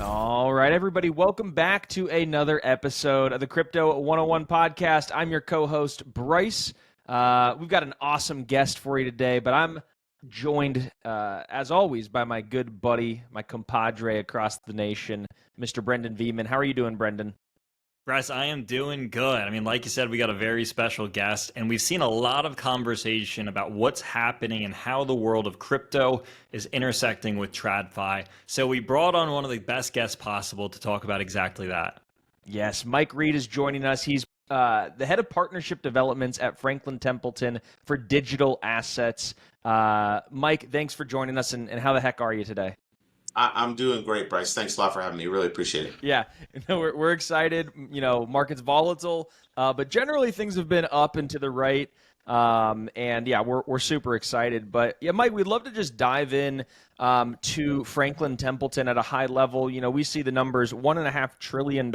All right, everybody, welcome back to another episode of the Crypto 101 podcast. I'm your co-host, Bryce. We've got an awesome guest for you today, but I'm joined, as always, by my good buddy, my compadre across the nation, Mr. Brendan Veeman. How are you doing, Brendan? Bryce, I am doing good. I mean, like you said, we got a very special guest, and we've seen a lot of conversation about what's happening and how the world of crypto is intersecting with TradFi. So we brought on one of the best guests possible to talk about exactly that. Yes, Mike Reed is joining us. He's the head of partnership developments at Franklin Templeton for digital assets. Mike, thanks for joining us, and how the heck are you today? I'm doing great, Bryce. Thanks a lot for having me. Really appreciate it. Yeah, we're excited. You know, market's volatile, but generally things have been up and to the right. And yeah, we're super excited. But yeah, Mike, we'd love to just dive in to Franklin Templeton at a high level. You know, we see the numbers, $1.5 trillion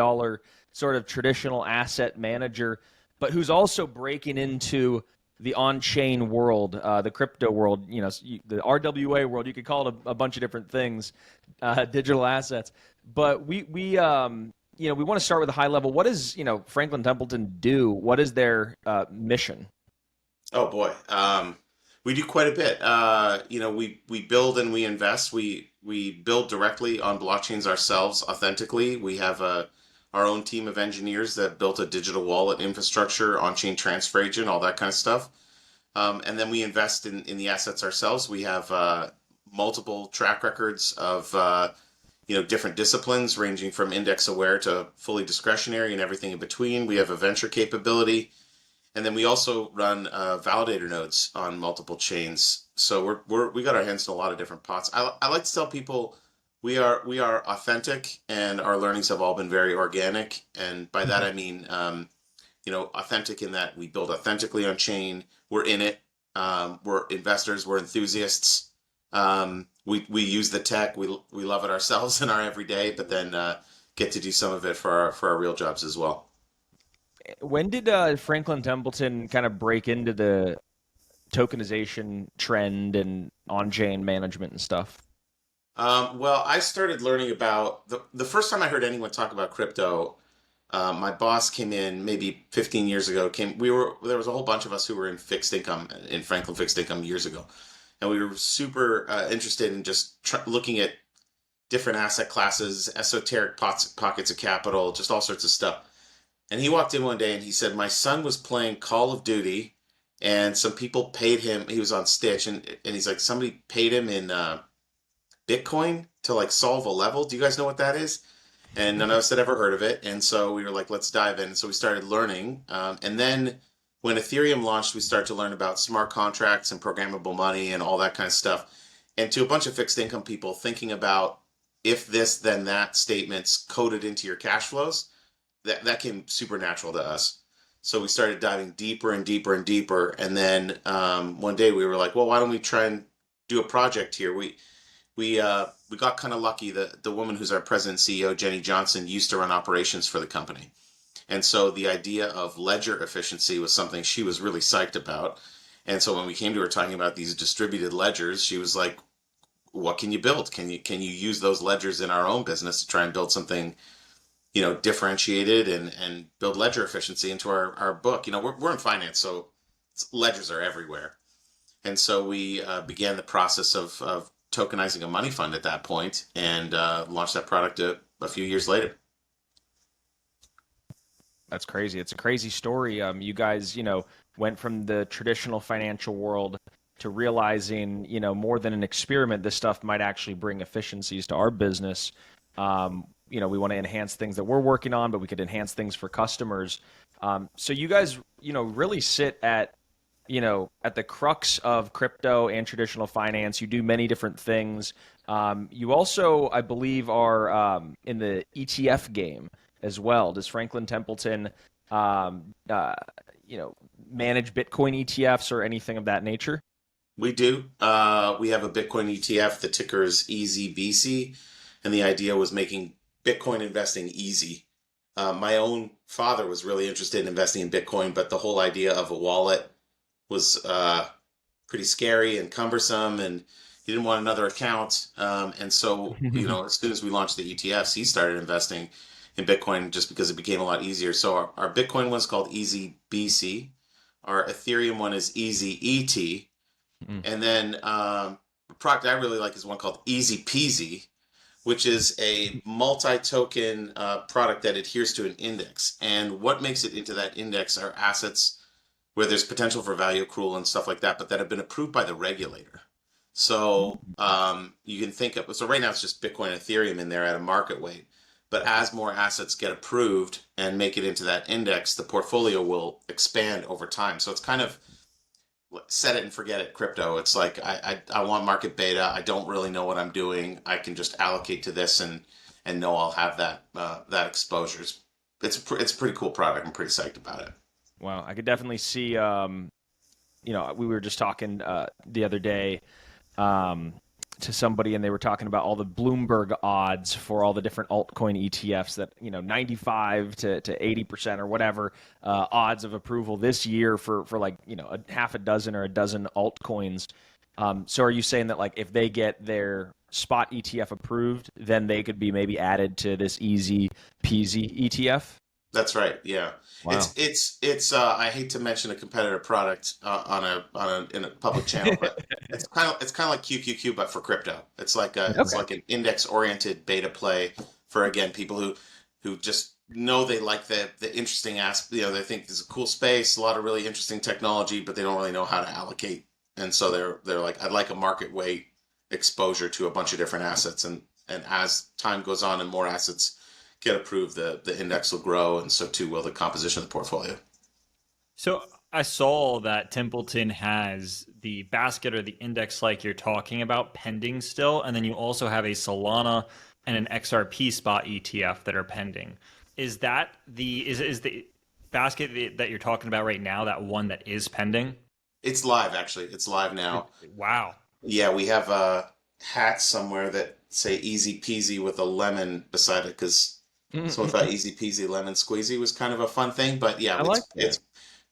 sort of traditional asset manager, but who's also breaking into the on-chain world, the crypto world, you know, the RWA world. You could call it a bunch of different things, digital assets. But we you know, we want to start with a high level. What does, you know, Franklin Templeton do? What is their mission? Oh boy, we do quite a bit. You know, we build and we invest. We build directly on blockchains ourselves, authentically. We have our own team of engineers that built a digital wallet infrastructure, on-chain transfer agent, all that kind of stuff. And then we invest in the assets ourselves. We have multiple track records of you know, different disciplines ranging from index aware to fully discretionary and everything in between. We have a venture capability. And then we also run validator nodes on multiple chains. So we got our hands in a lot of different pots. I like to tell people we are authentic, and our learnings have all been very organic. And by that I mean, you know, authentic in that we build authentically on chain. We're in it. We're investors. We're enthusiasts. We use the tech. We love it ourselves in our everyday, but then get to do some of it for our real jobs as well. When did Franklin Templeton kind of break into the tokenization trend and on-chain management and stuff? Well, I started learning about the first time I heard anyone talk about crypto. My boss came in maybe 15 years ago. There was a whole bunch of us who were in fixed income, in Franklin fixed income years ago, and we were super interested in just looking at different asset classes, esoteric pockets of capital, just all sorts of stuff. And he walked in one day and he said, my son was playing Call of Duty and some people paid him. He was on Stitch, and he's like, somebody paid him in Bitcoin to like solve a level. Do you guys know what that is? And none of us had ever heard of it. And so we were like, let's dive in. So we started learning. And then when Ethereum launched, we started to learn about smart contracts and programmable money and all that kind of stuff. And to a bunch of fixed income people thinking about if this, then that statements coded into your cash flows, that came super natural to us. So we started diving deeper and deeper and deeper. And then one day we were like, well, why don't we try and do a project here? We got kind of lucky. The woman who's our president and CEO, Jenny Johnson, used to run operations for the company. And so the idea of ledger efficiency was something she was really psyched about. And so when we came to her talking about these distributed ledgers, she was like, what can you build? Can you use those ledgers in our own business to try and build something, you know, differentiated and build ledger efficiency into our book? You know, we're in finance, so ledgers are everywhere. And so we began the process of tokenizing a money fund at that point, and launched that product a few years later. That's crazy. It's a crazy story. You guys, you know, went from the traditional financial world to realizing, you know, more than an experiment, this stuff might actually bring efficiencies to our business. You know, we want to enhance things that we're working on, but we could enhance things for customers. So you guys, you know, really sit at, you know, at the crux of crypto and traditional finance. You do many different things. You also, I believe, are in the ETF game as well. Does Franklin Templeton, you know, manage Bitcoin ETFs or anything of that nature? We do. We have a Bitcoin ETF. The ticker is EZBC, and the idea was making Bitcoin investing easy. My own father was really interested in investing in Bitcoin, but the whole idea of a wallet was pretty scary and cumbersome, and He didn't want another account. And so, as soon as we launched the ETFs, he started investing in Bitcoin just because it became a lot easier. So our Bitcoin one's called Easy BC. Our Ethereum one is Easy ET. And then a product I really like is one called Easy Peasy, which is a multi-token product that adheres to an index. And what makes it into that index are assets where there's potential for value accrual and stuff like that, but that have been approved by the regulator. So you can think of, so right now it's just Bitcoin and Ethereum in there at a market weight. But as more assets get approved and make it into that index, the portfolio will expand over time. So it's kind of set it and forget it crypto. It's like I want market beta. I don't really know what I'm doing. I can just allocate to this and know I'll have that exposure. It's a pretty cool product. I'm pretty psyched about it. Wow, I could definitely see. We were just talking the other day to somebody, and they were talking about all the Bloomberg odds for all the different altcoin ETFs that 95 to 80% or whatever odds of approval this year for like a half a dozen or a dozen altcoins. So are you saying that like if they get their spot ETF approved, then they could be maybe added to this Easy Peasy ETF? That's right. Yeah. Wow. It's I hate to mention a competitor product in a public channel, but it's kind of like QQQ but for crypto. It's like it's like an index oriented beta play for, again, people who just know they like the interesting aspect. They think there's a cool space, a lot of really interesting technology, but they don't really know how to allocate. And so they're like, I'd like a market weight exposure to a bunch of different assets, and as time goes on and more assets get approved, the index will grow, and so too will the composition of the portfolio. So I saw that Templeton has the basket or the index like you're talking about pending still, and then you also have a Solana and an XRP spot ETF that are pending. Is that is the basket that you're talking about right now that one that is pending? It's live, actually. It's live now. Wow. Yeah, we have hats somewhere that say Easy Peasy with a lemon beside it, because so I thought Easy Peasy Lemon Squeezy was kind of a fun thing. But yeah, it's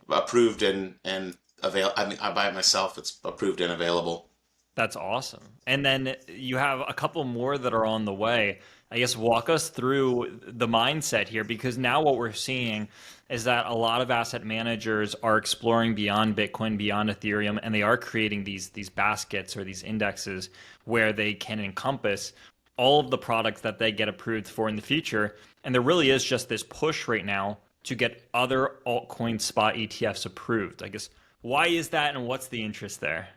approved and available. I mean, I buy it myself. It's approved and available. That's awesome. And then you have a couple more that are on the way. I guess walk us through the mindset here, because now what we're seeing is that a lot of asset managers are exploring beyond Bitcoin, beyond Ethereum, and they are creating these baskets or these indexes where they can encompass all of the products that they get approved for in the future. And there really is just this push right now to get other altcoin spot ETFs approved. I guess, why is that, and what's the interest there?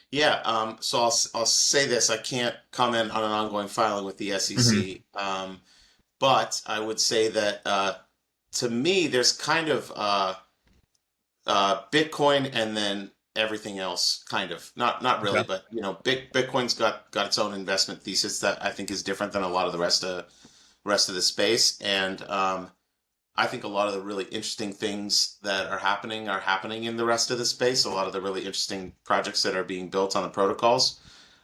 Yeah, so I'll say this. I can't comment on an ongoing filing with the SEC, but I would say that to me, there's kind of Bitcoin and then everything else, kind of. Not really, but Bitcoin's got its own investment thesis that I think is different than a lot of the rest of the space, and I think a lot of the really interesting things that are happening in the rest of the space. A lot of the really interesting projects that are being built on the protocols,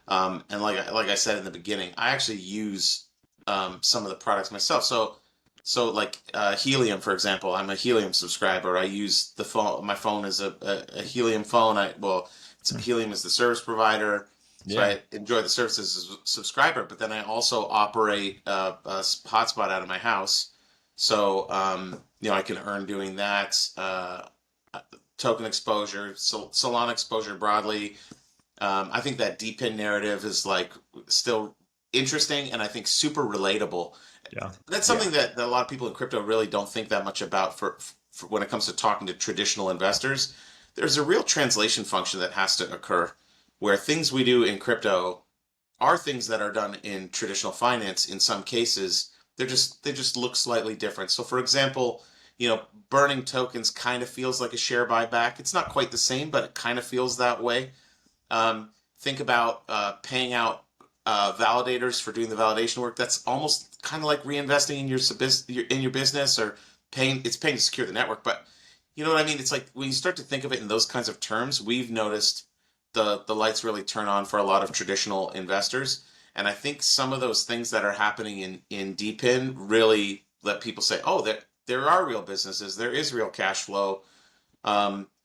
and like I said in the beginning, I actually use some of the products myself. So like Helium, for example, I'm a Helium subscriber. I use the phone. My phone is a Helium phone. Helium is the service provider. So I enjoy the services as a subscriber, but then I also operate a hotspot out of my house. So, I can earn doing that. Token exposure, Solana exposure broadly. I think that DPIN narrative is like still interesting, and I think super relatable. Yeah. That's something that a lot of people in crypto really don't think that much about for when it comes to talking to traditional investors. There's a real translation function that has to occur where things we do in crypto are things that are done in traditional finance in some cases. They just look slightly different. So for example, burning tokens kind of feels like a share buyback. It's not quite the same, but it kind of feels that way. Think about paying out validators for doing the validation work. That's almost kind of like reinvesting in your business, or paying to secure the network. But you know what I mean? It's like when you start to think of it in those kinds of terms, we've noticed the lights really turn on for a lot of traditional investors. And I think some of those things that are happening in DPIN really let people say, oh, there are real businesses, there is real cash flow,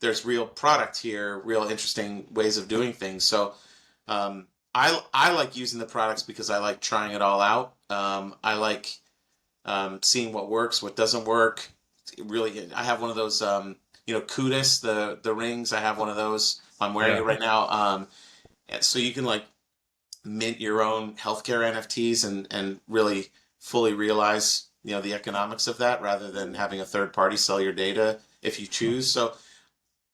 there's real product here, real interesting ways of doing things. So I like using the products because I like trying it all out. I like seeing what works, what doesn't work. Really, I have one of those, Kudis, the rings. I have one of those. I'm wearing Yeah. it right now. And so you can like mint your own healthcare NFTs and really fully realize, the economics of that rather than having a third party sell your data if you choose. So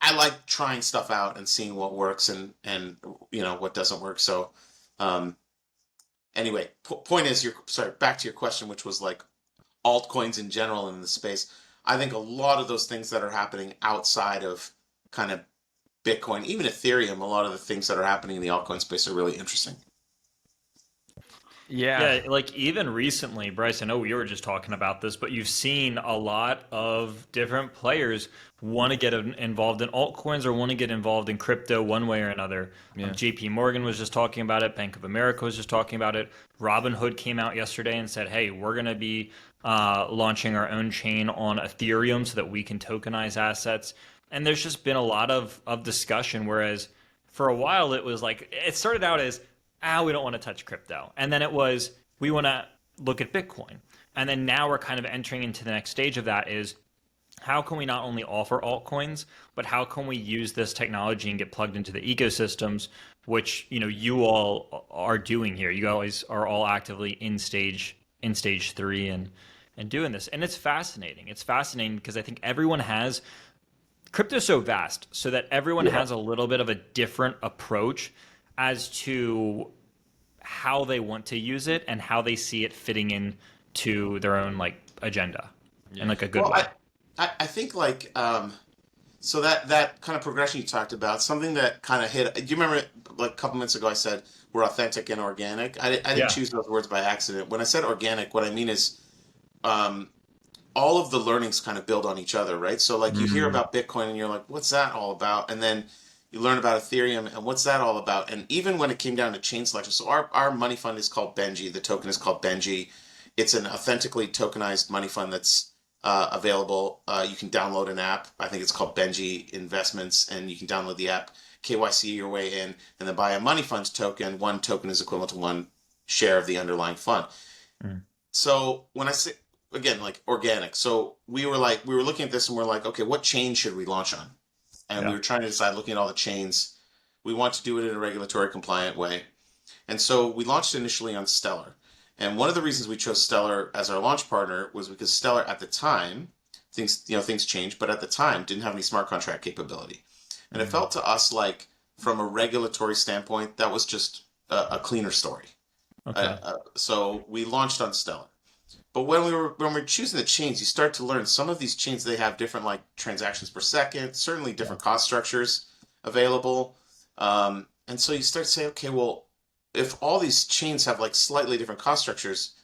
I like trying stuff out and seeing what works and what doesn't work. So um, anyway, point is, sorry, back to your question, which was like altcoins in general in the space. I think a lot of those things that are happening outside of kind of Bitcoin, even Ethereum, a lot of the things that are happening in the altcoin space are really interesting. Yeah. Yeah, like even recently, Bryce, I know we were just talking about this, but you've seen a lot of different players want to get involved in altcoins or want to get involved in crypto one way or another. Yeah. JP Morgan was just talking about it. Bank of America was just talking about it. Robinhood came out yesterday and said, hey, we're going to be launching our own chain on Ethereum so that we can tokenize assets. And there's just been a lot of discussion, whereas for a while it was like, it started out as, we don't want to touch crypto. And then it was, we want to look at Bitcoin. And then now we're kind of entering into the next stage of that is, how can we not only offer altcoins, but how can we use this technology and get plugged into the ecosystems, which, you all are doing here. You guys are all actively in stage 3 and doing this. And it's fascinating. It's fascinating because I think everyone has crypto so vast so that everyone has a little bit of a different approach as to how they want to use it and how they see it fitting in to their own like agenda in like a good way. I think like so that kind of progression you talked about, something that kind of hit. Do you remember like a couple minutes ago I said we're authentic and organic? I didn't Yeah. choose those words by accident. When I said organic, what I mean is all of the learnings kind of build on each other, right? So like you hear about Bitcoin and you're like, what's that all about? And then you learn about Ethereum and what's that all about? And even when it came down to chain selection, so our money fund is called Benji. The token is called Benji. It's an authentically tokenized money fund that's available. You can download an app. I think it's called Benji Investments, and you can download the app, KYC your way in, and then buy a money fund token. One token is equivalent to one share of the underlying fund. So when I say, again, like organic, so we were looking at this and we're like, okay, what chain should we launch on? And we were trying to decide, looking at all the chains, we want to do it in a regulatory compliant way. And so we launched initially on Stellar. And one of the reasons we chose Stellar as our launch partner was because Stellar at the time, things changed, but at the time didn't have any smart contract capability. And it felt to us like from a regulatory standpoint, that was just a cleaner story. Okay. So we launched on Stellar. But when we're choosing the chains, you start to learn some of these chains, they have different like transactions per second, certainly different cost structures available. And so you start to say, okay, well, if all these chains have like slightly different cost structures,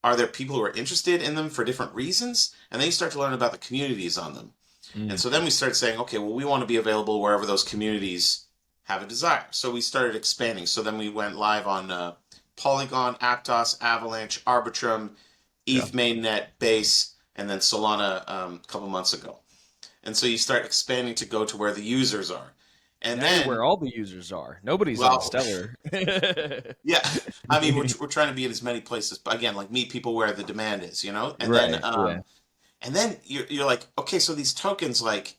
are there people who are interested in them for different reasons? And then you start to learn about the communities on them. And so then we started saying, okay, well, we want to be available wherever those communities have a desire. So we started expanding. So then we went live on Polygon, Aptos, Avalanche, Arbitrum, ETH mainnet, Base, and then Solana a couple months ago. And so you start expanding to go to where the users are. And then where all the users are. Nobody's Well, on Stellar. yeah, I mean, we're trying to be in as many places, but again, like meet people where the demand is, And Right, then yeah. and then you're like, okay, so these tokens, like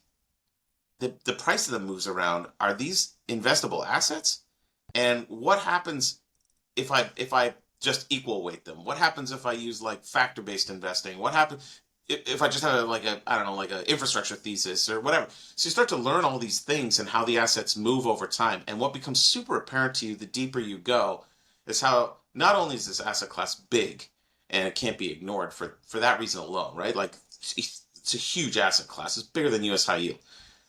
the price of them moves around. Are these investable assets? And what happens if I just equal weight them? What happens if I use like factor based investing? What happens if I just have like a, I don't know, like an infrastructure thesis or whatever? So you start to learn all these things and how the assets move over time. And what becomes super apparent to you the deeper you go is how not only is this asset class big and it can't be ignored for that reason alone, right? Like it's a huge asset class. It's bigger than US high yield.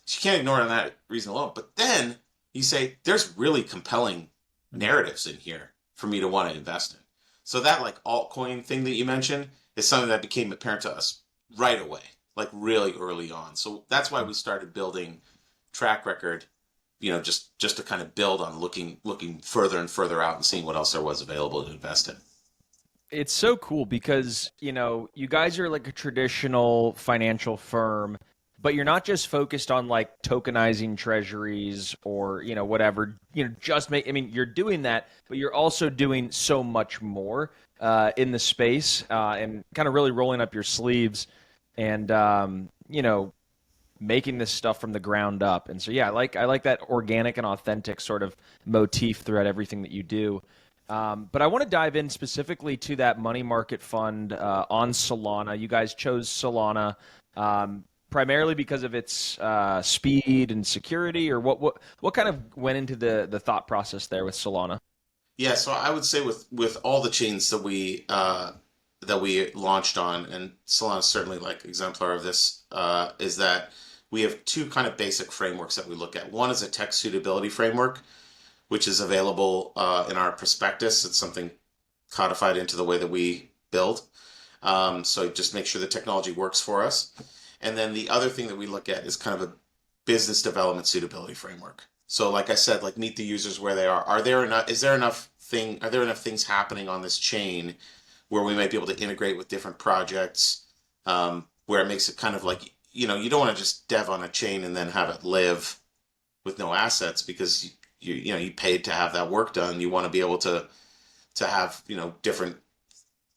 So you can't ignore it on that reason alone. But then you say there's really compelling narratives in here for me to want to invest in. So that like altcoin thing that you mentioned is something that became apparent to us right away, like really early on. So that's why we started building track record, just to kind of build on looking further and further out and seeing what else there was available to invest in. It's so cool because, you guys are like a traditional financial firm but you're not just focused on like tokenizing treasuries or, whatever, just make, I mean, you're doing that, but you're also doing so much more in the space and kind of really rolling up your sleeves and, making this stuff from the ground up. And so, yeah, I like that organic and authentic sort of motif throughout everything that you do. But I want to dive in specifically to that money market fund on Solana. You guys chose Solana primarily because of its speed and security, or what kind of went into the thought process there with Solana? Yeah, so I would say with all the chains that we launched on, and Solana is certainly like exemplar of this, is that we have two kind of basic frameworks that we look at. One is a tech suitability framework, which is available in our prospectus. It's something codified into the way that we build. So just make sure the technology works for us. And then the other thing that we look at is kind of a business development suitability framework. So like I said, like meet the users where they are. Are there enough things happening on this chain where we might be able to integrate with different projects, where it makes it kind of like, you don't want to just dev on a chain and then have it live with no assets, because you paid to have that work done. You want to be able to have, different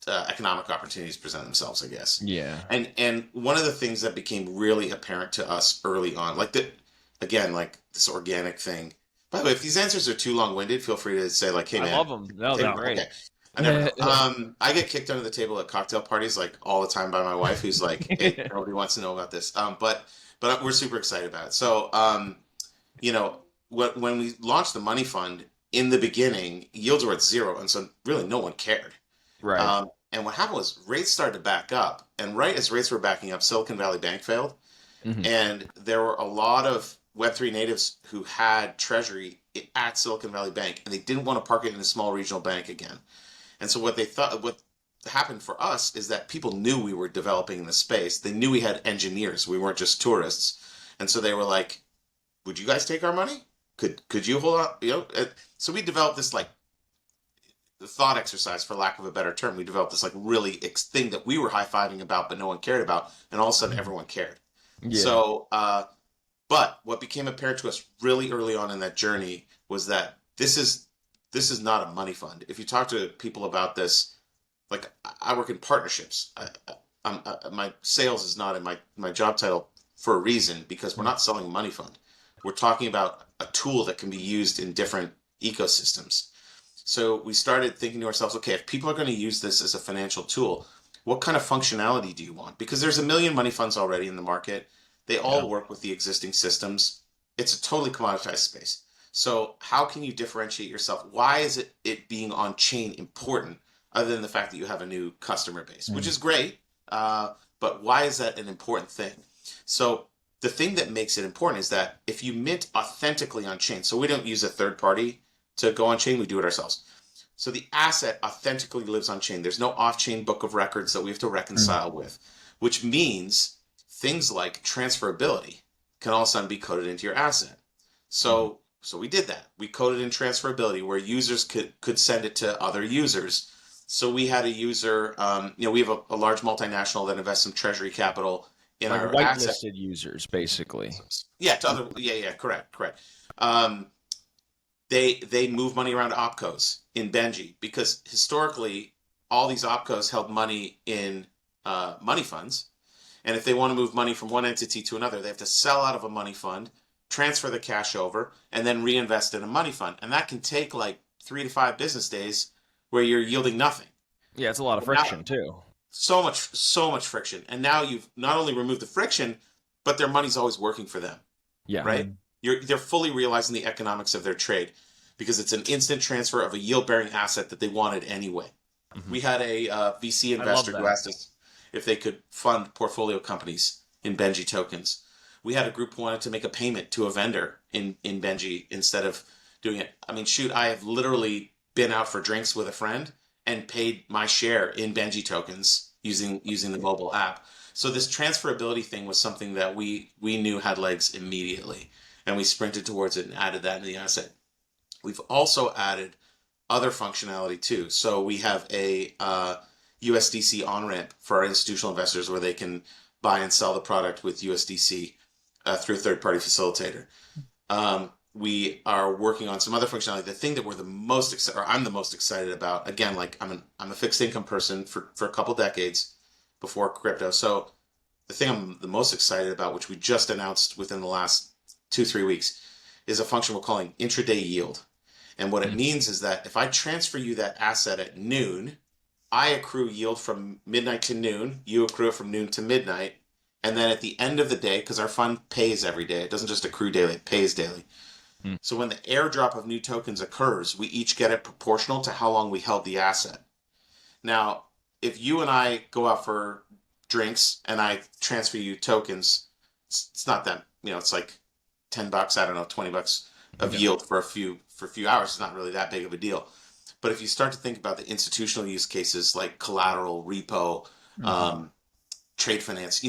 economic opportunities present themselves, I guess. Yeah. And one of the things that became really apparent to us early on, like this organic thing. By the way, if these answers are too long-winded, feel free to say like, "Hey, man, I love them. No, they're great. Okay. I never. I get kicked under the table at cocktail parties like all the time by my wife, who's like, "Hey, nobody wants to know about this." But we're super excited about it. So, when we launched the money fund in the beginning, yields were at zero, and so really no one cared. Right. And what happened was rates started to back up, and right as rates were backing up, Silicon Valley Bank failed, and there were a lot of Web3 natives who had treasury at Silicon Valley Bank, and they didn't want to park it in a small regional bank again. And so what happened for us is that people knew we were developing in the space. They knew we had engineers. We weren't just tourists. And so they were like, "Would you guys take our money? Could you hold on?" So we developed this like thought exercise, for lack of a better term. We developed this like really thing that we were high-fiving about, but no one cared about. And all of a sudden everyone cared. Yeah. So, but what became apparent to us really early on in that journey was that this is not a money fund. If you talk to people about this, like I work in partnerships. My sales is not in my job title for a reason, because we're not selling a money fund. We're talking about a tool that can be used in different ecosystems. So we started thinking to ourselves, okay, if people are going to use this as a financial tool, what kind of functionality do you want? Because there's a million money funds already in the market. They all work with the existing systems. It's a totally commoditized space. So how can you differentiate yourself? Why is it being on chain important, other than the fact that you have a new customer base, which is great, but why is that an important thing? So the thing that makes it important is that if you mint authentically on chain, so we don't use a third party to go on chain, we do it ourselves. So the asset authentically lives on chain. There's no off-chain book of records that we have to reconcile with, which means things like transferability can all of a sudden be coded into your asset. So we did that. We coded in transferability where users could send it to other users. So we had a user, we have a large multinational that invests some treasury capital in Like our whitelisted asset. users, basically. Yeah, correct. They move money around to opcos in Benji, because historically all these opcos held money in money funds. And if they want to move money from one entity to another, they have to sell out of a money fund, transfer the cash over, and then reinvest in a money fund. And that can take like 3 to 5 business days where you're yielding nothing. Yeah, it's a lot of friction too. So much friction. And now you've not only removed the friction, but their money's always working for them. Yeah. Right? They're fully realizing the economics of their trade, because it's an instant transfer of a yield-bearing asset that they wanted anyway. We had a VC investor who asked us if they could fund portfolio companies in Benji tokens. We had a group who wanted to make a payment to a vendor in Benji instead of doing it. I mean, shoot, I have literally been out for drinks with a friend and paid my share in Benji tokens using the mobile app. So this transferability thing was something that we knew had legs immediately, and we sprinted towards it and added that in the asset. We've also added other functionality too. So we have a USDC on-ramp for our institutional investors where they can buy and sell the product with USDC through a third-party facilitator. We are working on some other functionality. The thing that we're the most excited, or I'm the most excited about, again, like I'm a fixed income person for a couple decades before crypto. So the thing I'm the most excited about, which we just announced within the last 2-3 weeks, is a function we're calling intraday yield. And what it means is that if I transfer you that asset at noon, I accrue yield from midnight to noon, you accrue it from noon to midnight, and then at the end of the day, because our fund pays every day, it doesn't just accrue daily, it pays daily. So when the airdrop of new tokens occurs, we each get it proportional to how long we held the asset. Now, if you and I go out for drinks and I transfer you tokens, it's not that, it's like $10, I don't know, $20 of yield for a few hours. It's not really that big of a deal. But if you start to think about the institutional use cases like collateral, repo, trade finance,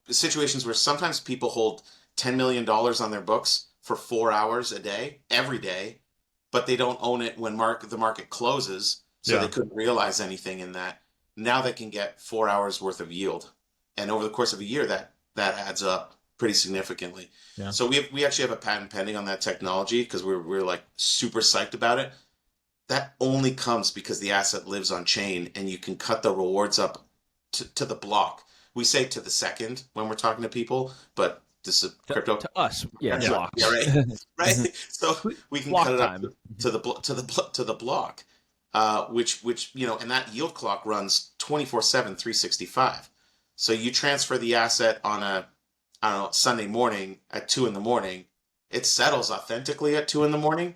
situations where sometimes people hold $10 million on their books for 4 hours a day, every day, but they don't own it when the market closes, so they couldn't realize anything in that. Now they can get 4 hours worth of yield, and over the course of a year, that adds up pretty significantly. Yeah. So we actually have a patent pending on that technology because we're like super psyched about it. That only comes because the asset lives on chain, and you can cut the rewards up to the block. We say to the second when we're talking to people, but this is crypto to us, blocks. Yeah, right. So we can cut it up to the block, which and that yield clock runs 24/7, 365. So you transfer the asset on a Sunday morning at 2 a.m. It settles authentically at 2 a.m,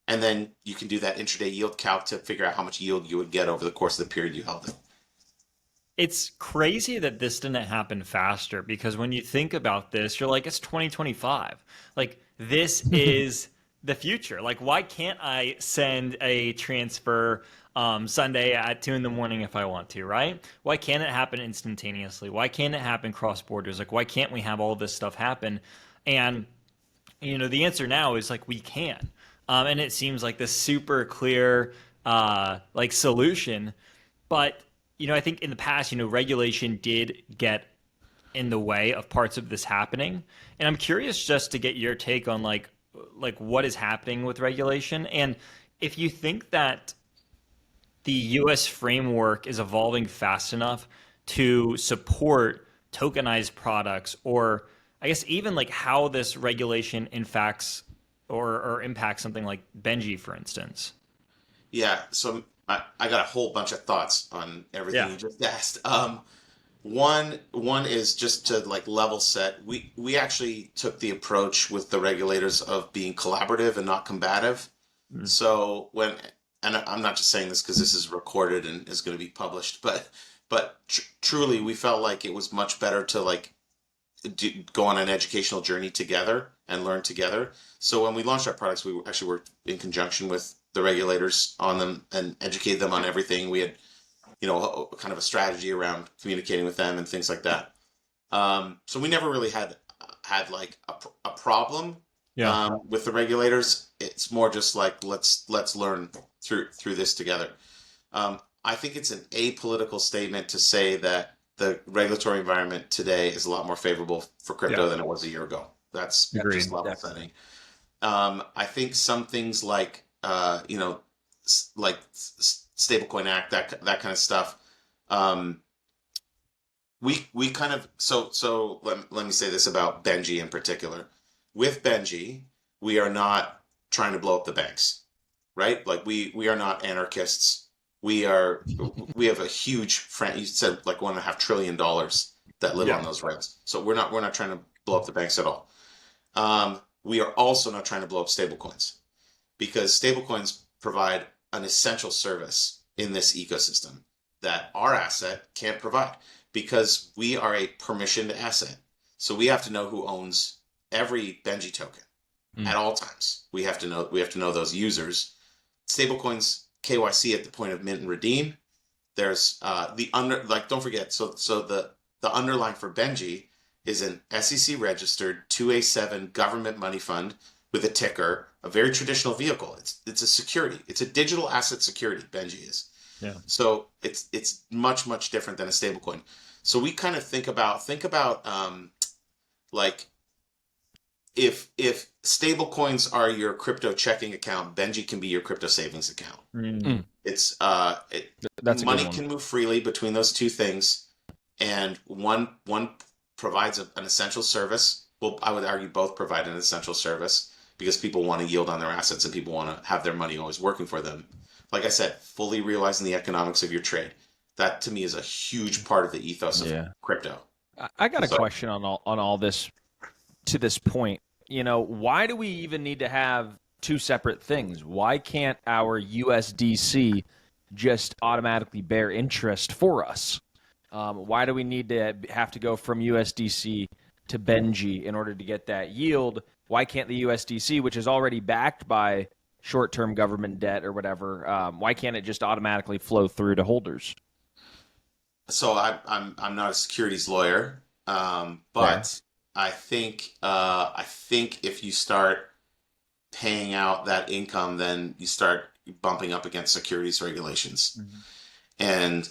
and then you can do that intraday yield calc to figure out how much yield you would get over the course of the period you held it. It's crazy that this didn't happen faster, because when you think about this, you're like, it's 2025. Like, this is the future. Like, why can't I send a transfer Sunday at 2 a.m. if I want to, right? Why can't it happen instantaneously? Why can't it happen cross borders? Like, why can't we have all this stuff happen? And, the answer now is like, we can. And it seems like this super clear solution. But I think in the past, regulation did get in the way of parts of this happening. And I'm curious just to get your take on like what is happening with regulation. And if you think that the US framework is evolving fast enough to support tokenized products, or I guess even like how this regulation impacts or impacts something like Benji, for instance. Yeah. So I got a whole bunch of thoughts on everything you just asked. One is just to like level set. We actually took the approach with the regulators of being collaborative and not combative. So and I'm not just saying this because this is recorded and is going to be published, but truly we felt like it was much better to like go on an educational journey together and learn together. So when we launched our products, we actually worked in conjunction with the regulators on them and educated them on everything. We had, kind of a strategy around communicating with them and things like that. So we never really had like a problem with the regulators. It's more just like let's learn through this together. I think it's an apolitical statement to say that the regulatory environment today is a lot more favorable for crypto than it was a year ago. That's just level setting. I think some things like like stablecoin act, that kind of stuff. We kind of so let me say this about Benji in particular. With Benji, we are not trying to blow up the banks, right? Like we are not anarchists. We have a huge friend. You said like $1.5 trillion that live on those rails. So we're not trying to blow up the banks at all. We are also not trying to blow up stablecoins, because stablecoins provide an essential service in this ecosystem that our asset can't provide, because we are a permissioned asset. So we have to know who owns every Benji token at all times. We have to know those users. Stablecoins KYC at the point of mint and redeem. There's don't forget. So the underlying for Benji is an SEC registered 2A7 government money fund with a ticker, a very traditional vehicle. It's a security. It's a digital asset security. Benji is. Yeah. So it's much different than a stablecoin. So we kind of think about like if stablecoins are your crypto checking account, Benji can be your crypto savings account. Mm. It's That's a good money one. can move freely between those two things, and one provides an essential service. Well, I would argue both provide an essential service because people want to yield on their assets and people want to have their money always working for them. Like I said, fully realizing the economics of your trade. That to me is a huge part of the ethos of crypto. I got a question on all this to this point. You know, why do we even need to have two separate things? Why can't our USDC just automatically bear interest for us? Why do we need to have to go from USDC to Benji in order to get that yield? Why can't the USDC, which is already backed by short-term government debt or whatever, why can't it just automatically flow through to holders? So I'm not a securities lawyer, but I think if you start paying out that income, then you start bumping up against securities regulations. Mm-hmm. And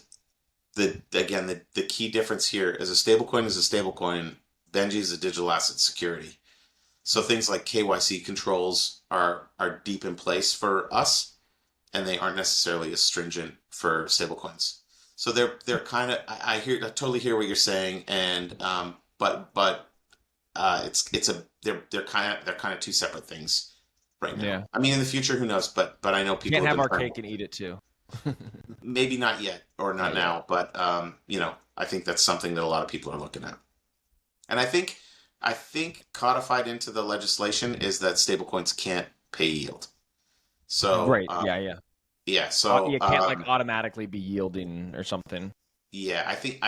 the key difference here is a stablecoin is a stablecoin. Benji is a digital asset security. So things like KYC controls are deep in place for us, and they aren't necessarily as stringent for stablecoins. So they're kind of I totally hear what you're saying, and but they're kind of two separate things right now. Yeah. I mean, in the future, who knows? But I know people can't have our cake and eat it too. Maybe not yet, or not now, but I think that's something that a lot of people are looking at. And I think codified into the legislation is that stablecoins can't pay yield. So right, yeah. So you can't like automatically be yielding or something. Yeah, I think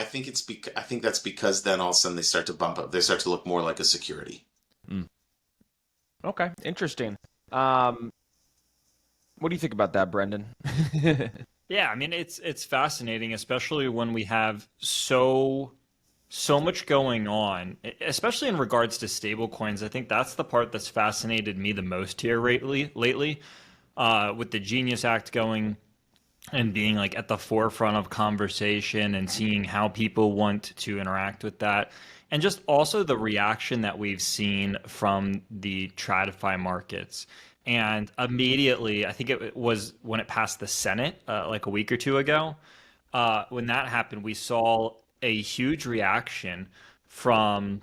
that's because then all of a sudden they start to bump up. They start to look more like a security. Mm. Okay, interesting. What do you think about that, Brendan? Yeah, I mean it's fascinating, especially when we have so much going on, especially in regards to stablecoins. I think that's the part that's fascinated me the most here lately, with the Genius Act going and being like at the forefront of conversation and seeing how people want to interact with that. And just also the reaction that we've seen from the TradFi markets. And immediately, I think it was when it passed the Senate like a week or two ago, when that happened, we saw a huge reaction from,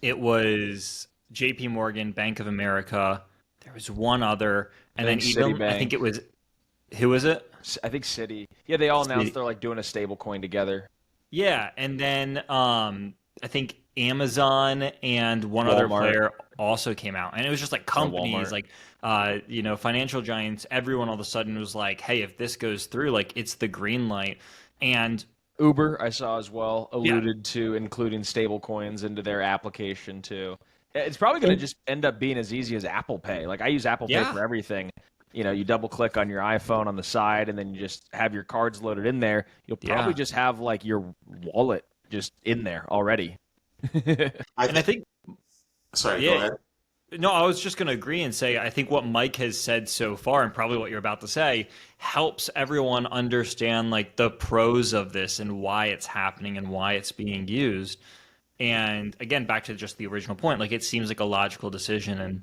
it was JP Morgan, Bank of America, there was one other, and then even, I think it was, who was it? I think Citi. Yeah, they all announced they're like doing a stable coin together. Yeah, and then I think Amazon and one other player also came out, and it was just like companies, like financial giants. Everyone all of a sudden was like, "Hey, if this goes through, like it's the green light." And Uber, I saw as well, alluded to including stable coins into their application too. It's probably going to just end up being as easy as Apple Pay. Like I use Apple Pay for everything. You know, you double click on your iPhone on the side and then you just have your cards loaded in there. You'll probably just have like your wallet just in there already. I think sorry, go ahead. No, I was just going to agree and say I think what Mike has said so far, and probably what you're about to say, helps everyone understand like the pros of this and why it's happening and why it's being used. And again, back to just the original point, like it seems like a logical decision,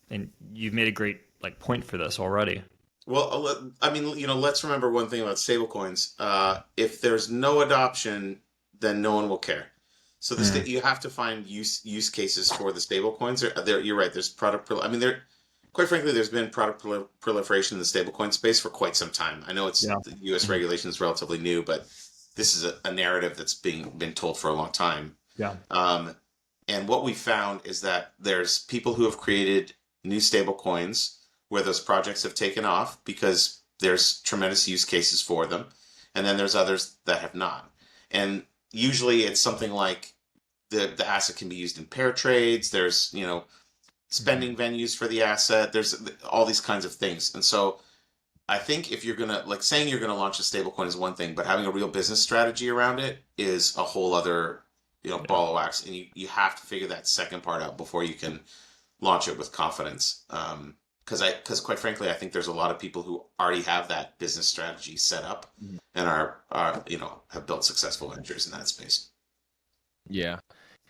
and you've made a great like point for this already. Well, I mean, let's remember one thing about stablecoins. If there's no adoption, then no one will care. So you have to find use cases for the stablecoins. You're right. There's quite frankly, there's been product proliferation in the stablecoin space for quite some time. I know the U.S. regulation is relatively new, but this is a narrative that's been told for a long time. Yeah. And what we found is that there's people who have created new stablecoins where those projects have taken off because there's tremendous use cases for them, and then there's others that have not. And usually it's something like the asset can be used in pair trades. There's, spending venues for the asset. There's all these kinds of things. And so I think if you're going to, like saying you're going to launch a stablecoin is one thing, but having a real business strategy around it is a whole other, ball of wax. And you have to figure that second part out before you can launch it with confidence. because quite frankly, I think there's a lot of people who already have that business strategy set up and are have built successful ventures in that space. Yeah.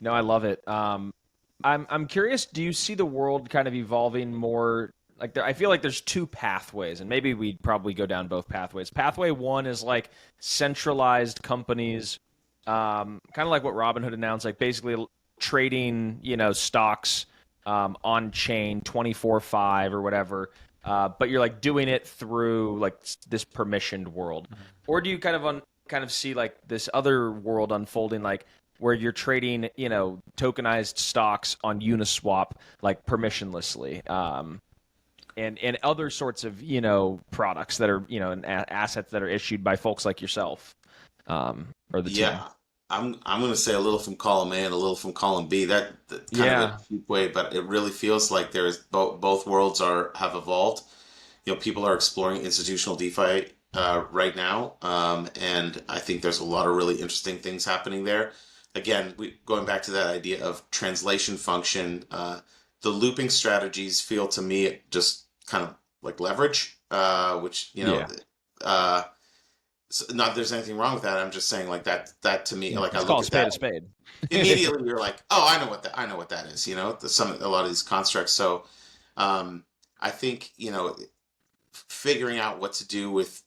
No, I love it. I'm curious, do you see the world kind of evolving more like I feel like there's two pathways, and maybe we'd probably go down both pathways. Pathway one is like centralized companies, kind of like what Robinhood announced, like basically trading, stocks on chain 24/5 or whatever. But you're like doing it through like this permissioned world, or do you kind of see like this other world unfolding, like where you're trading, tokenized stocks on Uniswap, like permissionlessly, and other sorts of, products that are, and assets that are issued by folks like yourself, or the team. Yeah, I'm going to say a little from column A and a little from column B. That kind of a cheap way, but it really feels like there's both worlds have evolved. People are exploring institutional DeFi right now, and I think there's a lot of really interesting things happening there. Again, going back to that idea of translation function, the looping strategies feel to me just kind of like leverage, which so not that there's anything wrong with that. I'm just saying like that to me, like I look at that, a spade. immediately you're like, oh, I know what that is. A lot of these constructs. So I think figuring out what to do with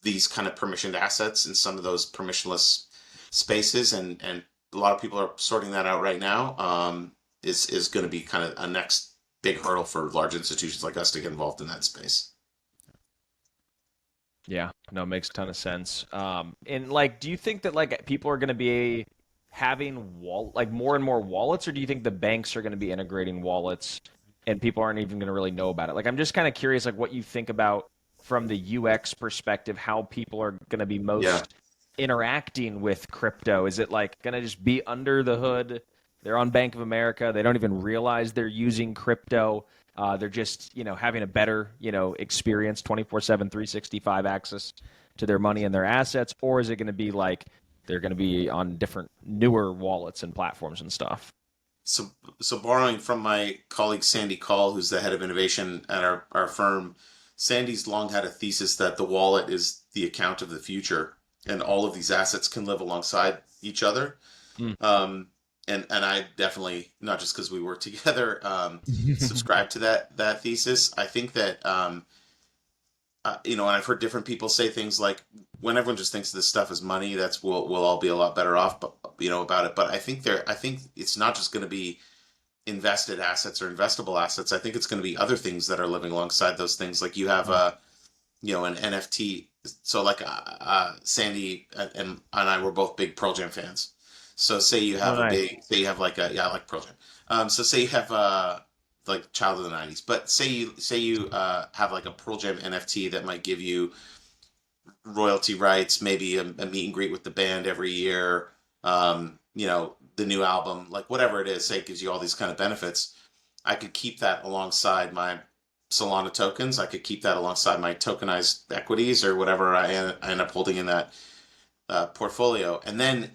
these kind of permissioned assets in some of those permissionless spaces, and a lot of people are sorting that out right now, is going to be kind of a next big hurdle for large institutions like us to get involved in that space. Yeah, no, it makes a ton of sense. And like, do you think that like people are going to be having more and more wallets, or do you think the banks are going to be integrating wallets and people aren't even going to really know about it? Like, I'm just kind of curious, like what you think about from the UX perspective, how people are going to be most interacting with crypto. Is it like going to just be under the hood? They're on Bank of America. They don't even realize they're using crypto. They're just, having a better, experience, 24/7, 365 access to their money and their assets. Or is it going to be like they're going to be on different newer wallets and platforms and stuff? So borrowing from my colleague Sandy Call, who's the head of innovation at our firm, Sandy's long had a thesis that the wallet is the account of the future, and all of these assets can live alongside each other. And I definitely, not just because we work together, subscribe to that thesis. I think that and I've heard different people say things like, when everyone just thinks this stuff is money, we'll all be a lot better off, but about it. But I think it's not just going to be invested assets or investable assets. I think it's going to be other things that are living alongside those things. Like you have an NFT. So like Sandy and I were both big Pearl Jam fans. So say you have I like Pearl Jam. So say you have like child of the 90s, but say you have like a Pearl Jam NFT that might give you royalty rights, maybe a meet and greet with the band every year, the new album, like whatever it is, say it gives you all these kind of benefits. I could keep that alongside my Solana tokens. I could keep that alongside my tokenized equities or whatever I end up holding in that portfolio. And then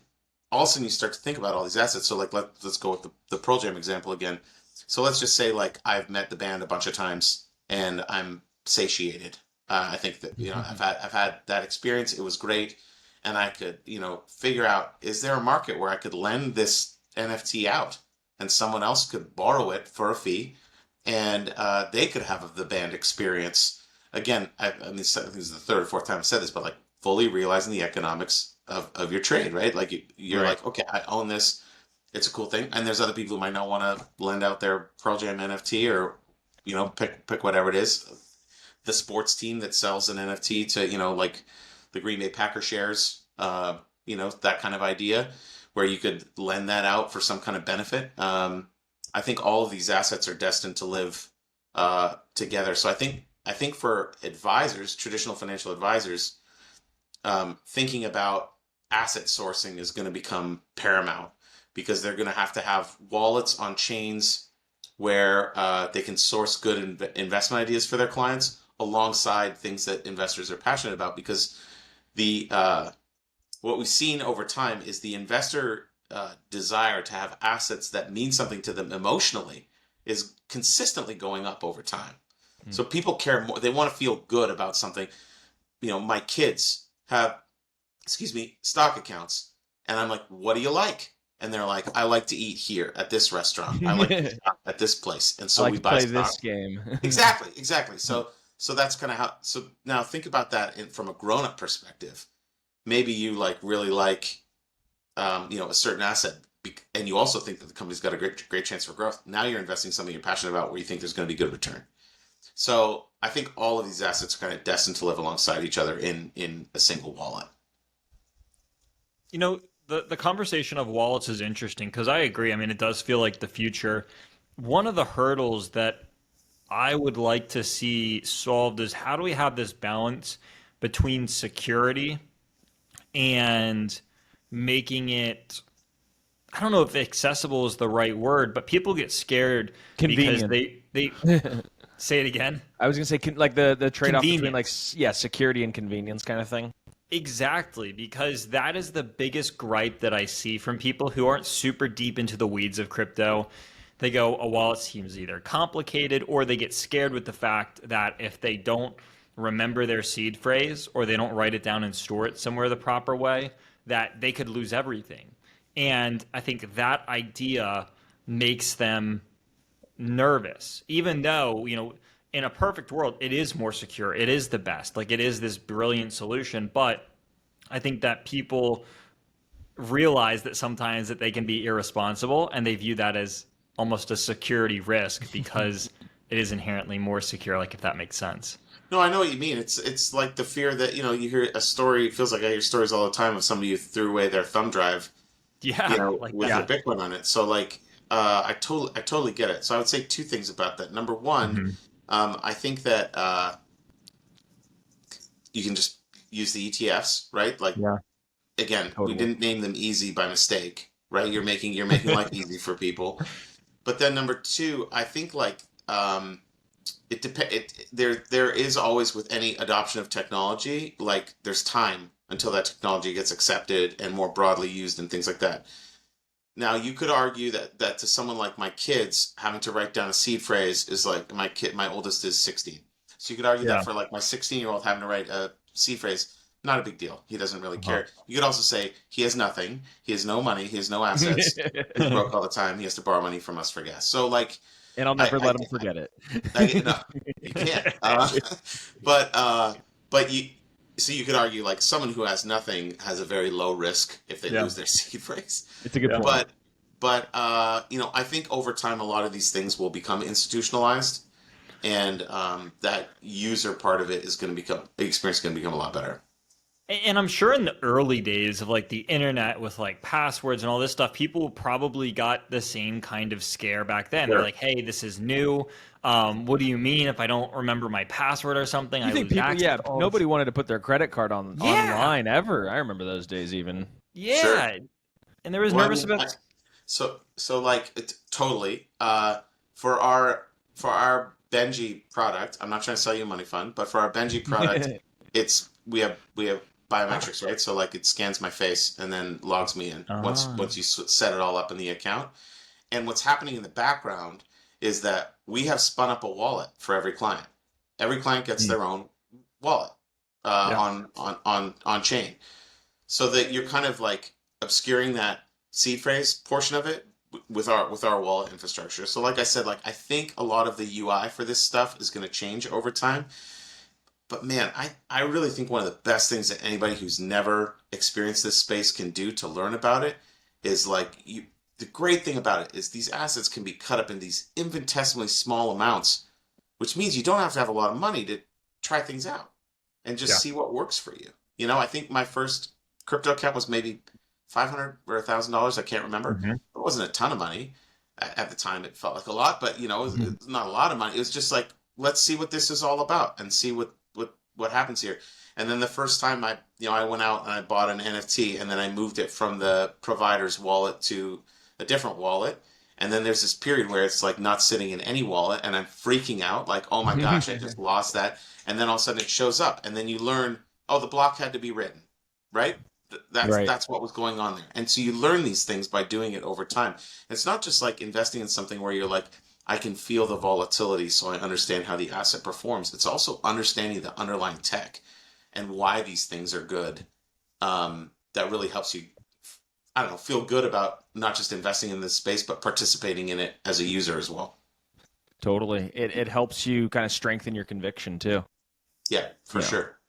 all of a sudden you start to think about all these assets. So like let's go with the Pearl Jam example again. So let's just say like I've met the band a bunch of times and I'm satiated. I think that I've had that experience. It was great, and I could figure out, is there a market where I could lend this NFT out and someone else could borrow it for a fee, and they could have the band experience again. I mean, this is the third or fourth time I said this, but like fully realizing the economics of your trade, right? Like you're like, okay, I own this. It's a cool thing. And there's other people who might not want to lend out their Pearl Jam NFT or, pick whatever it is. The sports team that sells an NFT to, like the Green Bay Packer shares, that kind of idea where you could lend that out for some kind of benefit. I think all of these assets are destined to live together. So I think for advisors, traditional financial advisors, thinking about asset sourcing is going to become paramount, because they're going to have wallets on chains where they can source good investment ideas for their clients alongside things that investors are passionate about. Because what we've seen over time is the investor desire to have assets that mean something to them emotionally is consistently going up over time. So people care more. They want to feel good about something. My kids have, excuse me, stock accounts. And I'm like, what do you like? And they're like, I like to eat here at this restaurant. I like to shop at this place. And I so like we to buy play stock. this game. Exactly. So that's kind of how. So now think about that from a grown-up perspective. Maybe you really like, a certain asset, and you also think that the company's got a great chance for growth. Now you're investing in something you're passionate about, where you think there's going to be good return. So I think all of these assets are kind of destined to live alongside each other in a single wallet. The conversation of wallets is interesting because I agree. I mean, it does feel like the future. One of the hurdles that I would like to see solved is how do we have this balance between security and making it, I don't know if accessible is the right word, but people get scared because Convenient. they say it again. I was gonna say like the trade-off between Convenience. security and convenience kind of thing. Exactly, because that is the biggest gripe that I see from people who aren't super deep into the weeds of crypto. They go, a wallet seems either complicated, or they get scared with the fact that if they don't remember their seed phrase or they don't write it down and store it somewhere the proper way, that they could lose everything. And I think that idea makes them nervous, even though, in a perfect world, it is more secure. It is the best. Like, it is this brilliant solution. But I think that people realize that sometimes that they can be irresponsible, and they view that as almost a security risk because it is inherently more secure, like, if that makes sense. No, I know what you mean. It's like the fear that, you hear a story. It feels like I hear stories all the time of somebody who threw away their thumb drive, Yeah, like with that. their Bitcoin on it. So I totally get it. So I would say two things about that. Number one, Mhm. I think that you can just use the ETFs, right? Like, Yeah, again, we totally. didn't name them easy by mistake, right? You're making life easy for people. But then number two, I think it depends. There is always, with any adoption of technology, like, there's time until that technology gets accepted and more broadly used and things like that. Now, you could argue that to someone like my kids, having to write down a seed phrase is like, my oldest is 16. So you could argue Yeah. that for, like, my 16-year-old having to write a seed phrase, not a big deal. He doesn't really Uh-huh. care. You could also say he has nothing. He has no money. He has no assets. He's broke all the time. He has to borrow money from us for gas. So, like, And I'll never I, let him forget it. no, you can't. But but you so you could argue, like, someone who has nothing has a very low risk if they Yeah. lose their seed phrase. It's a good Yeah. point. But I think over time a lot of these things will become institutionalized, and that user part of it is going to become the experience is going to become a lot better. And I'm sure in the early days of like the internet with like passwords and all this stuff, people probably got the same kind of scare back then. They're Sure. like, "Hey, this is new. What do you mean if I don't remember my password or something? You I think lose people? access Yeah, to all this." nobody wanted to put their credit card on Yeah, online ever. I remember those days even. Sure. yeah. And there was Well, I nervous mean, about. so like, totally. For our Benji product, I'm not trying to sell you a money fund, but for our Benji product, we have biometrics, right? So, like, it scans my face and then logs me in Ah, once you set it all up in the account. And what's happening in the background is that we have spun up a wallet for every client. Every client gets hmm, their own wallet yeah, on chain, so that you're kind of like obscuring that seed phrase portion of it with our wallet infrastructure. So, like I said, like, I think a lot of the UI for this stuff is going to change over time. But man, I really think one of the best things that anybody who's never experienced this space can do to learn about it is, like, the great thing about it is these assets can be cut up in these infinitesimally small amounts, which means you don't have to have a lot of money to try things out and just yeah. see what works for you. I think my first crypto account was maybe 500 or $1,000. I can't remember. Hmm. It wasn't a ton of money at the time. It felt like a lot, but it's not a lot of money. It was just like, let's see what this is all about and see what happens here. And then the first time I went out and I bought an NFT, and then I moved it from the provider's wallet to a different wallet. And then there's this period where it's like not sitting in any wallet, and I'm freaking out, like, oh my gosh, I just lost that. And then all of a sudden it shows up, and then you learn, oh, the block had to be written, right? That's Right. that's what was going on there. And so you learn these things by doing it over time. It's not just like investing in something where you're like, I can feel the volatility, so I understand how the asset performs. It's also understanding the underlying tech and why these things are good. That really helps you, I don't know, feel good about not just investing in this space, but participating in it as a user as well. Totally. It helps you kind of strengthen your conviction too. Yeah, for sure.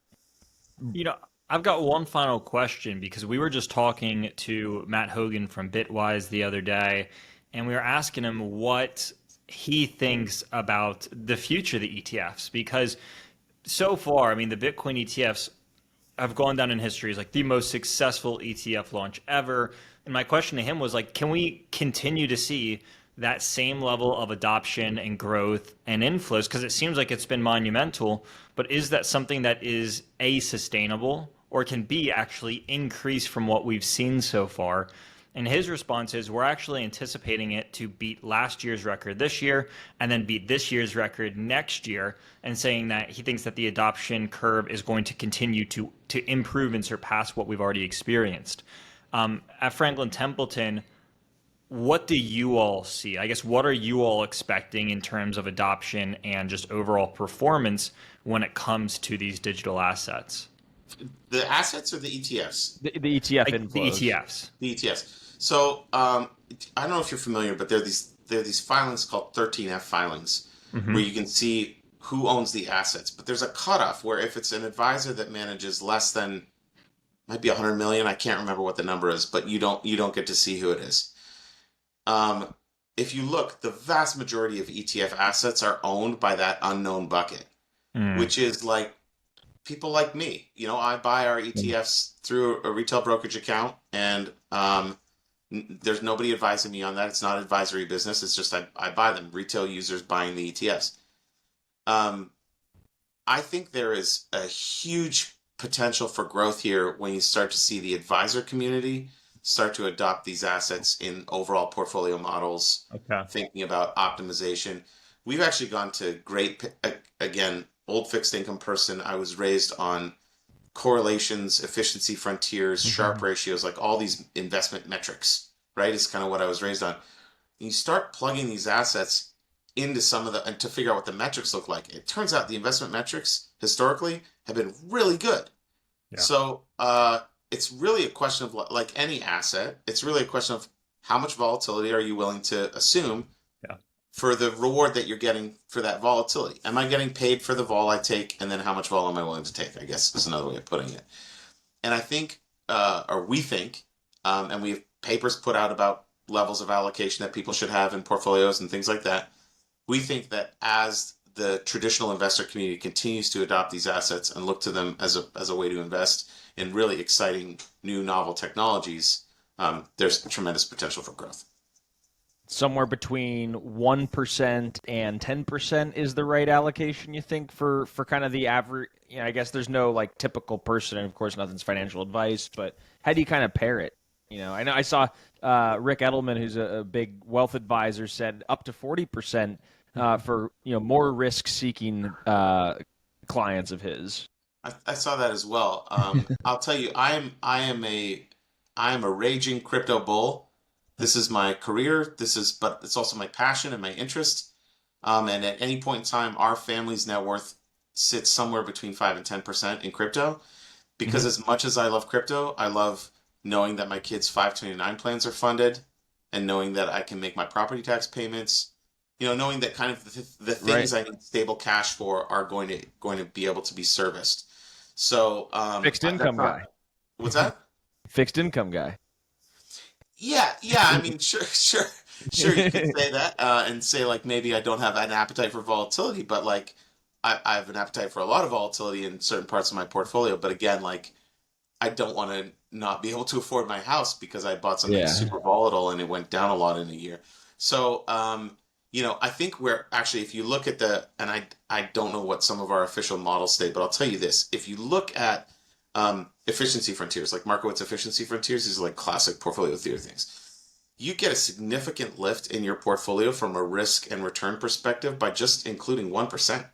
I've got one final question because we were just talking to Matt Hogan from Bitwise the other day, and we were asking him what he thinks about the future of the ETFs. Because so far, I mean, the Bitcoin ETFs have gone down in history as like the most successful ETF launch ever. And my question to him was like, can we continue to see that same level of adoption and growth and inflows? Because it seems like it's been monumental, but is that something that is sustainable or can be actually increased from what we've seen so far? And his response is, we're actually anticipating it to beat last year's record this year and then beat this year's record next year, and saying that he thinks that the adoption curve is going to continue to improve and surpass what we've already experienced. At Franklin Templeton, what do you all see? I guess, what are you all expecting in terms of adoption and just overall performance when it comes to these digital assets? The assets or the ETFs? The ETF Like inflows. the ETFs. The ETFs. So I don't know if you're familiar, but there are these filings called 13F filings, where you can see who owns the assets. But there's a cutoff where if it's an advisor that manages less than, might be 100 million, I can't remember what the number is, but you don't get to see who it is. If you look, the vast majority of ETF assets are owned by that unknown bucket, which is like people like me. I buy our ETFs through a retail brokerage account, and there's nobody advising me on that. It's not advisory business. It's just I buy them. Retail users buying the ETFs. I think there is a huge potential for growth here when you start to see the advisor community start to adopt these assets in overall portfolio models, thinking about optimization. We've actually gone to again, old fixed income person. I was raised on correlations, efficiency frontiers, Sharpe ratios, like all these investment metrics, right? Is kind of what I was raised on. You start plugging these assets into some of and to figure out what the metrics look like. It turns out the investment metrics historically have been really good. Yeah. So it's really a question of, like any asset, it's really a question of how much volatility are you willing to assume for the reward that you're getting for that volatility. Am I getting paid for the vol I take, and then how much vol am I willing to take, I guess is another way of putting it. And I think, or we think, and we have papers put out about levels of allocation that people should have in portfolios and things like that. We think that as the traditional investor community continues to adopt these assets and look to them as a way to invest in really exciting new novel technologies, there's tremendous potential for growth. Somewhere between 1% and 10% is the right allocation, you think, for kind of the average? I guess there's no like typical person, and of course nothing's financial advice, but how do you kind of pair it? I know I saw Rick Edelman, who's a big wealth advisor, said up to 40% for more risk-seeking clients of his. I saw that as well. I'll tell you, I am a raging crypto bull. This is my career. But it's also my passion and my interest. And at any point in time, our family's net worth sits somewhere between 5 and 10% in crypto. Because as much as I love crypto, I love knowing that my kids' 529 plans are funded, and knowing that I can make my property tax payments. Knowing that kind of the things I need stable cash for are going to be able to be serviced. So fixed income guy. What's that? Fixed income guy. Yeah. I mean, sure. You could say that and say like maybe I don't have an appetite for volatility, but like I have an appetite for a lot of volatility in certain parts of my portfolio. But again, like I don't want to not be able to afford my house because I bought something super volatile and it went down a lot in a year. So I think we're actually, if you look at and I don't know what some of our official models state, but I'll tell you this: if you look at efficiency frontiers, like Markowitz efficiency frontiers, these are like classic portfolio theory things. You get a significant lift in your portfolio from a risk and return perspective by just including 1%.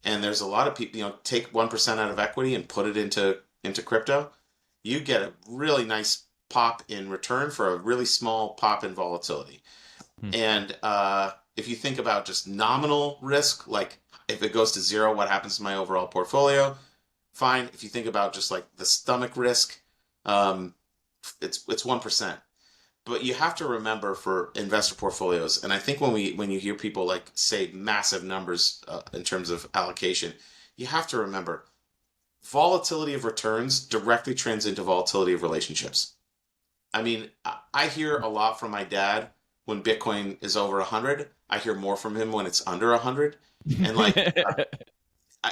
And there's a lot of people, take 1% out of equity and put it into crypto. You get a really nice pop in return for a really small pop in volatility. And if you think about just nominal risk, like if it goes to zero, what happens to my overall portfolio? Fine. If you think about just like the stomach risk, um, it's 1%. But you have to remember for investor portfolios, and I think when you hear people like say massive numbers in terms of allocation, you have to remember volatility of returns directly trends into volatility of relationships. I mean, I hear a lot from my dad when Bitcoin is over 100. I hear more from him when it's under 100. And like,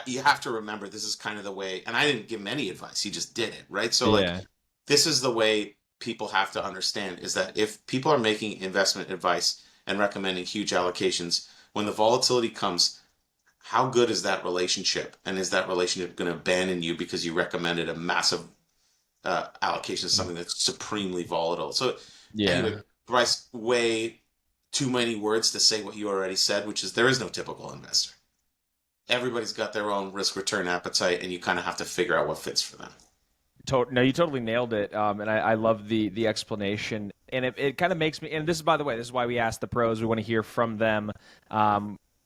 you have to remember this is kind of the way, and I didn't give him any advice. He just did it, right? So like, Yeah. this is the way people have to understand is that if people are making investment advice and recommending huge allocations, when the volatility comes, how good is that relationship? And is that relationship going to abandon you because you recommended a massive allocation of something that's supremely volatile? So Yeah. anyway, Bryce, way too many words to say what you already said, which is there is no typical investor. Everybody's got their own risk return appetite, and you kind of have to figure out what fits for them. No, you totally nailed it, and I love the explanation, and it kind of makes me. And this is, by the way, this is why we ask the pros. We want to hear from them.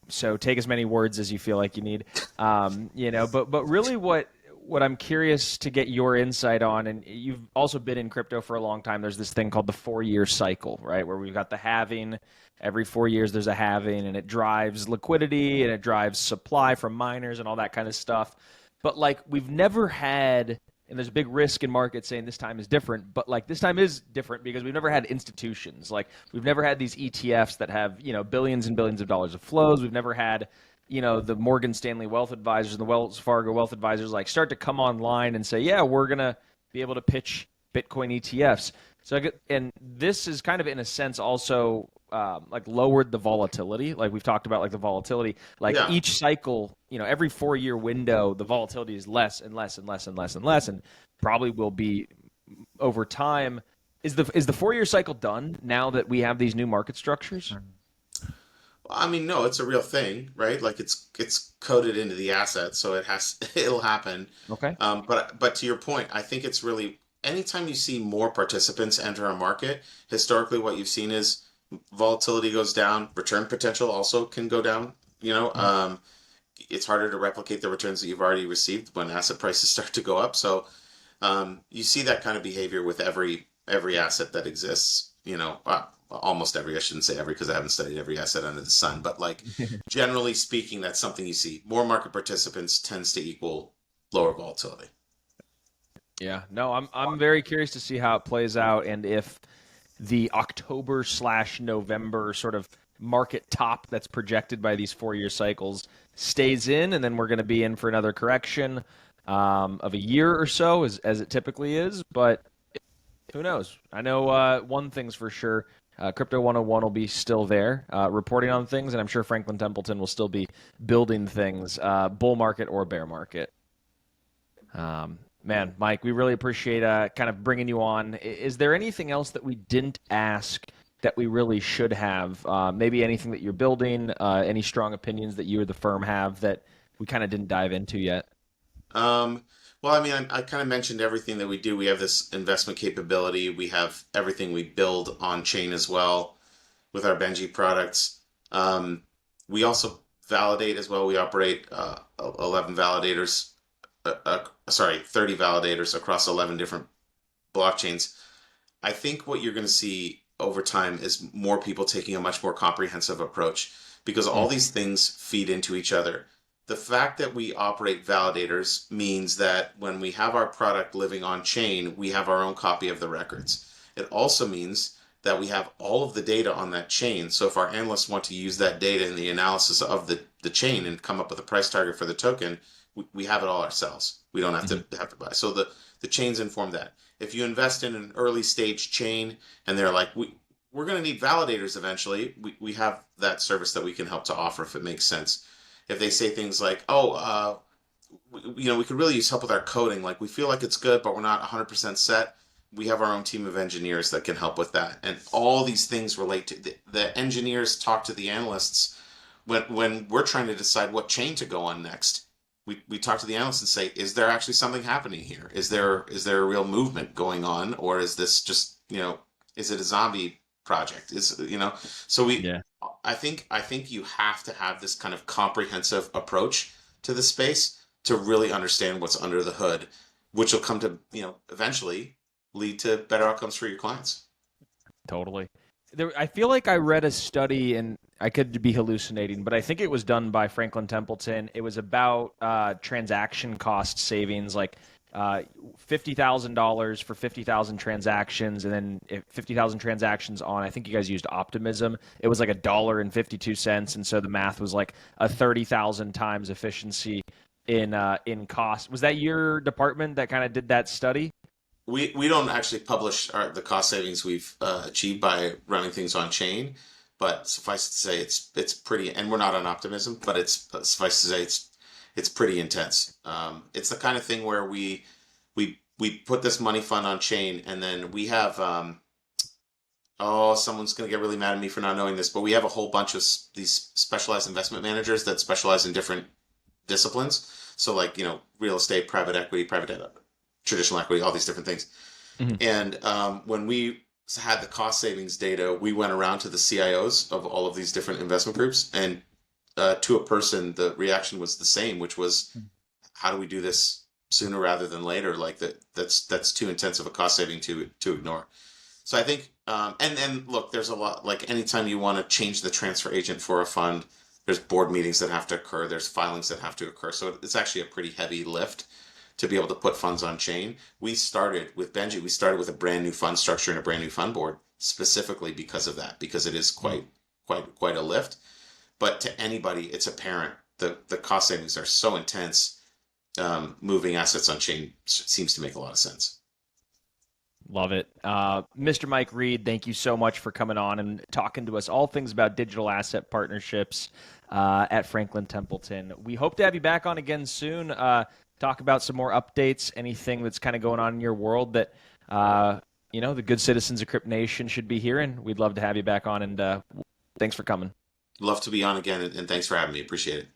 So take as many words as you feel like you need. But really, what I'm curious to get your insight on, and you've also been in crypto for a long time. There's this thing called the 4-year cycle, right, where we've got the halving. Every 4 years, there's a halving, and it drives liquidity and it drives supply from miners and all that kind of stuff. But like, we've never had. And there's a big risk in markets saying this time is different, but like this time is different because we've never had institutions. Like we've never had these ETFs that have, billions and billions of dollars of flows. We've never had, the Morgan Stanley wealth advisors and the Wells Fargo wealth advisors like start to come online and say, yeah, we're going to be able to pitch Bitcoin ETFs. And this is kind of in a sense also like lowered the volatility. Like we've talked about, like the volatility, like each cycle, every 4-year window, the volatility is less and less and less and less and less, and probably will be over time. Is the 4-year cycle done now that we have these new market structures? Well, I mean, no, it's a real thing, right? Like it's coded into the asset, so it'll happen. Okay. But to your point, I think it's really anytime you see more participants enter a market, historically what you've seen is volatility goes down, return potential also can go down. It's harder to replicate the returns that you've already received when asset prices start to go up. So you see that kind of behavior with every asset that exists. Almost every. I shouldn't say every because I haven't studied every asset under the sun. But like generally speaking, that's something you see. More market participants tends to equal lower volatility. Yeah. No, I'm very curious to see how it plays out and if the October/November sort of market top that's projected by these 4-year cycles stays in, and then we're going to be in for another correction of a year or so, as it typically is. But who knows? I know one thing's for sure. Crypto 101 will be still there, reporting on things, and I'm sure Franklin Templeton will still be building things, bull market or bear market. Man, Mike, we really appreciate kind of bringing you on. Is there anything else that we didn't ask that we really should have? Maybe anything that you're building, any strong opinions that you or the firm have that we kind of didn't dive into yet? Well, I mean, I kind of mentioned everything that we do. We have this investment capability. We have everything we build on chain as well with our Benji products. We also validate as well. We operate 11 validators. 30 validators across 11 different blockchains. I think what you're going to see over time is more people taking a much more comprehensive approach because all these things feed into each other. The fact that we operate validators means that when we have our product living on chain, we have our own copy of the records. It also means that we have all of the data on that chain. So if our analysts want to use that data in the analysis of the chain and come up with a price target for the token, we have it all ourselves. We don't have to buy. So the chains inform that. If you invest in an early stage chain and they're like, we're going to need validators eventually, we have that service that we can help to offer if it makes sense. If they say things like, we could really use help with our coding. Like we feel like it's good, but we're not 100% set. We have our own team of engineers that can help with that. And all these things relate to the engineers talk to the analysts when we're trying to decide what chain to go on next. We talk to the analysts and say, is there actually something happening here? Is there a real movement going on? Or is this just, is it a zombie project. So Yeah. I think you have to have this kind of comprehensive approach to the space to really understand what's under the hood, which will come to, eventually lead to better outcomes for your clients. Totally. I feel like I read a study, and I could be hallucinating, but I think it was done by Franklin Templeton. It was about transaction cost savings, like $50,000 for 50,000 transactions, and then if 50,000 transactions on, I think you guys used Optimism. It was like $1.52, and so the math was like a 30,000 times efficiency in cost. Was that your department that kind of did that study? We don't actually publish the cost savings we've achieved by running things on chain, but suffice to say it's pretty. And we're not on Optimism, but it's suffice to say it's pretty intense. It's the kind of thing where we put this money fund on chain, and then we have someone's going to get really mad at me for not knowing this, but we have a whole bunch of these specialized investment managers that specialize in different disciplines. So like real estate, private equity, private debt, traditional equity, all these different things. Mm-hmm. And when we had the cost savings data, we went around to the CIOs of all of these different investment groups, and to a person, the reaction was the same, which was, how do we do this sooner rather than later? Like that's too intensive a cost saving to ignore. So I think, and look, there's a lot, like anytime you want to change the transfer agent for a fund, there's board meetings that have to occur, there's filings that have to occur. So it's actually a pretty heavy lift to be able to put funds on chain. We started with Benji, we started with a brand new fund structure and a brand new fund board specifically because of that, because it is quite a lift. But to anybody, it's apparent the cost savings are so intense. Moving assets on chain seems to make a lot of sense. Love it. Mr. Mike Reed, thank you so much for coming on and talking to us all things about digital asset partnerships at Franklin Templeton. We hope to have you back on again soon. Talk about some more updates, anything that's kind of going on in your world that, the good citizens of Crypt Nation should be hearing. We'd love to have you back on, and thanks for coming. Love to be on again, and thanks for having me. Appreciate it.